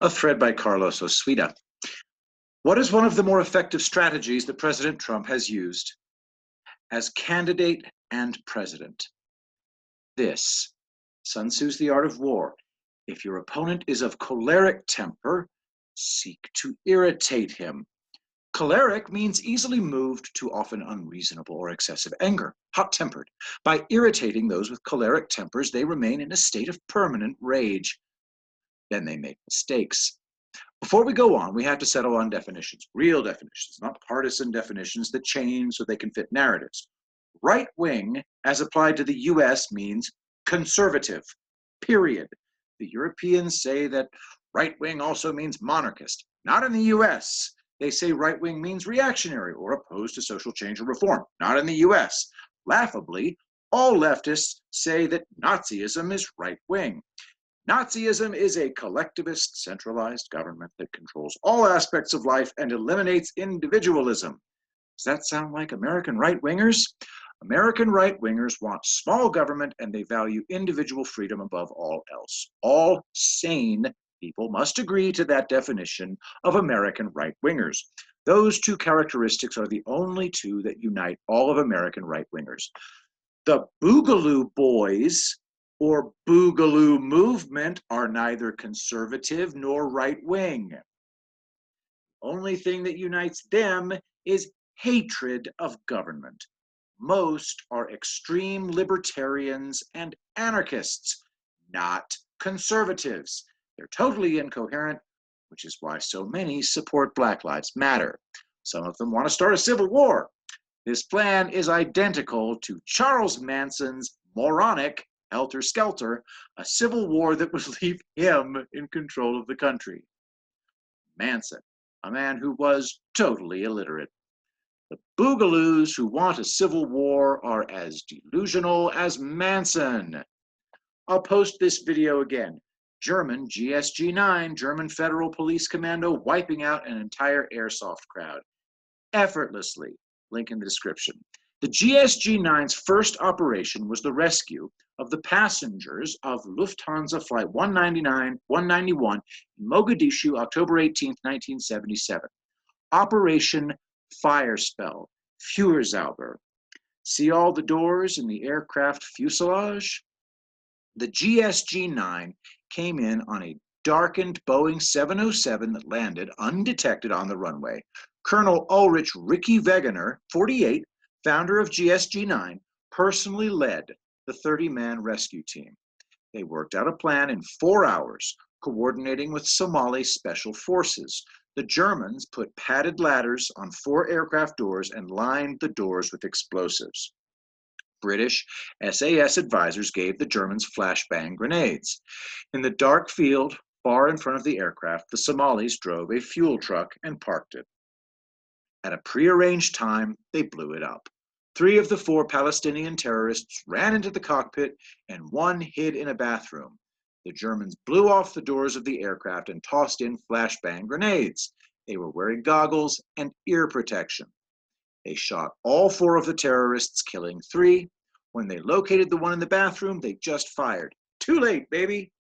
A thread by Carlos Oswida. What is one of the more effective strategies that President Trump has used as candidate and president? This. Sun Tzu's The Art of War. If your opponent is of choleric temper, seek to irritate him. Choleric means easily moved to often unreasonable or excessive anger, hot-tempered. By irritating those with choleric tempers, they remain in a state of permanent rage. Then they make mistakes. Before we go on, we have to settle on definitions, real definitions, not partisan definitions that change so they can fit narratives. Right wing, as applied to the US, means conservative, period. The Europeans say that right wing also means monarchist. Not in the US. They say right wing means reactionary or opposed to social change or reform. Not in the US. Laughably, all leftists say that Nazism is right wing. Nazism is a collectivist, centralized government that controls all aspects of life and eliminates individualism. Does that sound like American right-wingers? American right-wingers want small government and they value individual freedom above all else. All sane people must agree to that definition of American right-wingers. Those two characteristics are the only two that unite all of American right-wingers. The Boogaloo Boys or Boogaloo movement are neither conservative nor right-wing. The only thing that unites them is hatred of government. Most are extreme libertarians and anarchists, not conservatives. They're totally incoherent, which is why so many support Black Lives Matter. Some of them want to start a civil war. This plan is identical to Charles Manson's moronic Helter Skelter, a civil war that would leave him in control of the country. Manson, a man who was totally illiterate. The Boogaloos who want a civil war are as delusional as Manson. I'll post this video again. German GSG-9, German Federal Police Commando, wiping out an entire airsoft crowd. Effortlessly. Link in the description. The GSG-9's first operation was the rescue of the passengers of Lufthansa Flight 191 in Mogadishu, October 18, 1977. Operation Firespell, Führerzauber. See all the doors in the aircraft fuselage? The GSG-9 came in on a darkened Boeing 707 that landed undetected on the runway. Colonel Ulrich Ricky Wegener, 48, founder of GSG-9, personally led the 30-man rescue team. They worked out a plan in 4 hours, coordinating with Somali special forces. The Germans put padded ladders on 4 aircraft doors and lined the doors with explosives. British SAS advisors gave the Germans flashbang grenades. In the dark field, far in front of the aircraft, the Somalis drove a fuel truck and parked it. At a prearranged time, they blew it up. 3 of the 4 Palestinian terrorists ran into the cockpit and 1 hid in a bathroom. The Germans blew off the doors of the aircraft and tossed in flashbang grenades. They were wearing goggles and ear protection. They shot all 4 of the terrorists, killing 3. When they located the one in the bathroom, they just fired. Too late, baby.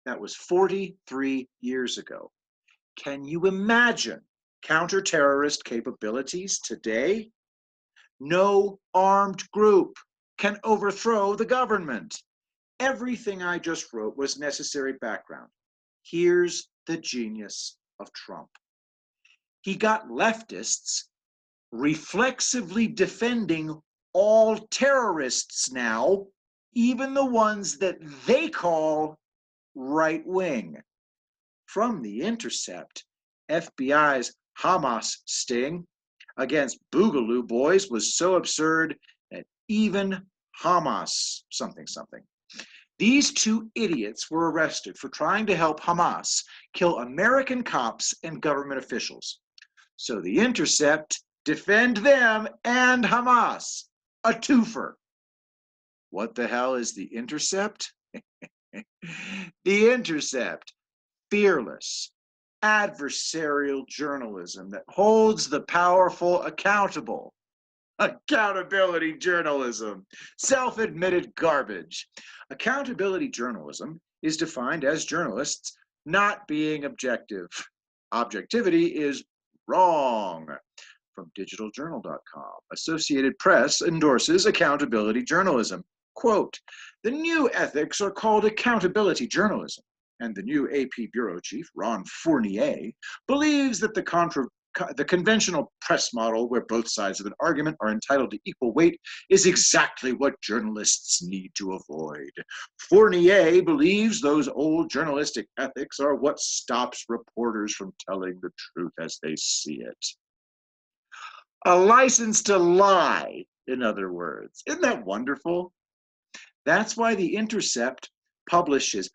That was 43 years ago. Can you imagine counter-terrorist capabilities today? No armed group can overthrow the government. Everything I just wrote was necessary background. Here's the genius of Trump. He got leftists reflexively defending all terrorists now, even the ones that they call right-wing. From The Intercept, FBI's Hamas sting against Boogaloo Boys was so absurd that even Hamas something. These 2 idiots were arrested for trying to help Hamas kill American cops and government officials. So The Intercept defend them and Hamas. A twofer. What the hell is The Intercept? The Intercept. Fearless, adversarial journalism that holds the powerful accountable. Accountability journalism. Self-admitted garbage. Accountability journalism is defined as journalists not being objective. Objectivity is wrong. From digitaljournal.com. Associated Press endorses accountability journalism. Quote, the new ethics are called accountability journalism, and the new AP bureau chief, Ron Fournier, believes that the conventional press model where both sides of an argument are entitled to equal weight is exactly what journalists need to avoid. Fournier believes those old journalistic ethics are what stops reporters from telling the truth as they see it. A license to lie, in other words. Isn't that wonderful? That's why The Intercept publishes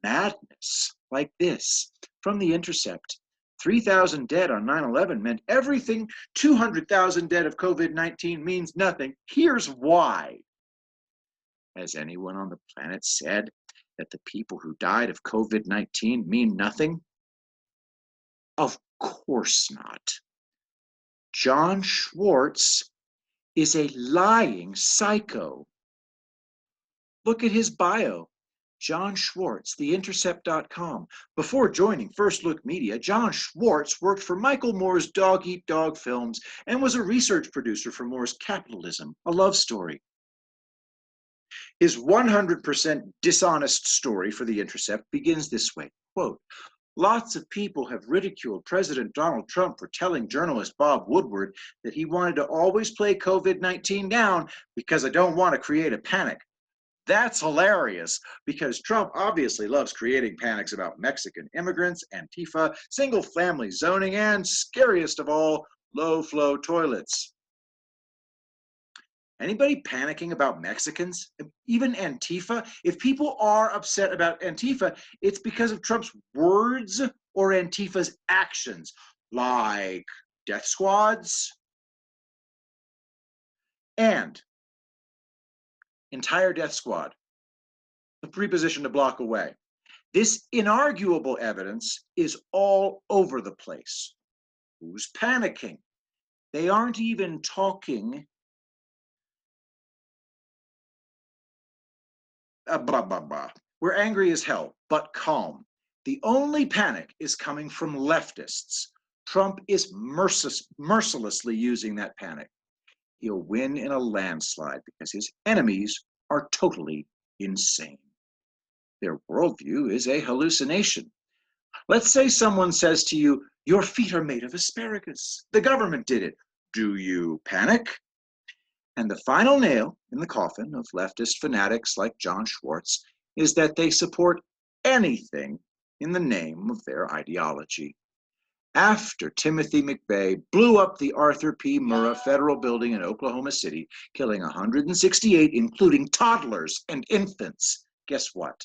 madness like this. From The Intercept, 3,000 dead on 9/11 meant everything. 200,000 dead of COVID-19 means nothing. Here's why. Has anyone on the planet said that the people who died of COVID-19 mean nothing? Of course not. John Schwartz is a lying psycho. Look at his bio. John Schwartz, theintercept.com. Before joining First Look Media, John Schwartz worked for Michael Moore's Dog Eat Dog films and was a research producer for Moore's Capitalism, a love story. His 100% dishonest story for The Intercept begins this way, quote, lots of people have ridiculed President Donald Trump for telling journalist Bob Woodward that he wanted to always play COVID-19 down because I don't want to create a panic. That's hilarious because Trump obviously loves creating panics about Mexican immigrants, Antifa, single-family zoning, and scariest of all, low-flow toilets. Anybody panicking about Mexicans? Even Antifa? If people are upset about Antifa, it's because of Trump's words or Antifa's actions, like death squads and entire death squad, prepositioned a block away. This inarguable evidence is all over the place. Who's panicking? They aren't even talking blah, blah, blah. We're angry as hell, but calm. The only panic is coming from leftists. Trump is mercilessly using that panic. He'll win in a landslide because his enemies are totally insane. Their worldview is a hallucination. Let's say someone says to you, your feet are made of asparagus. The government did it. Do you panic? And the final nail in the coffin of leftist fanatics like John Schwartz is that they support anything in the name of their ideology. After Timothy McVeigh blew up the Arthur P. Murrah Federal Building in Oklahoma City, killing 168, including toddlers and infants, guess what?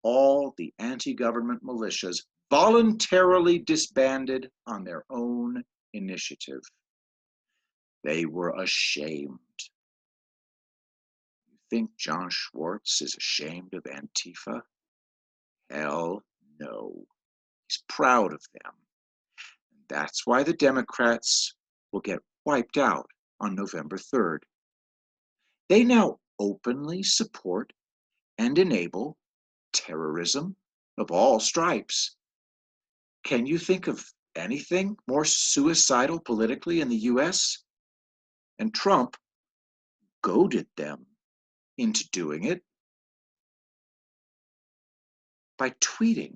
All the anti-government militias voluntarily disbanded on their own initiative. They were ashamed. You think John Schwartz is ashamed of Antifa? Hell no. He's proud of them. And that's why the Democrats will get wiped out on November 3rd. They now openly support and enable terrorism of all stripes. Can you think of anything more suicidal politically in the US? And Trump goaded them into doing it by tweeting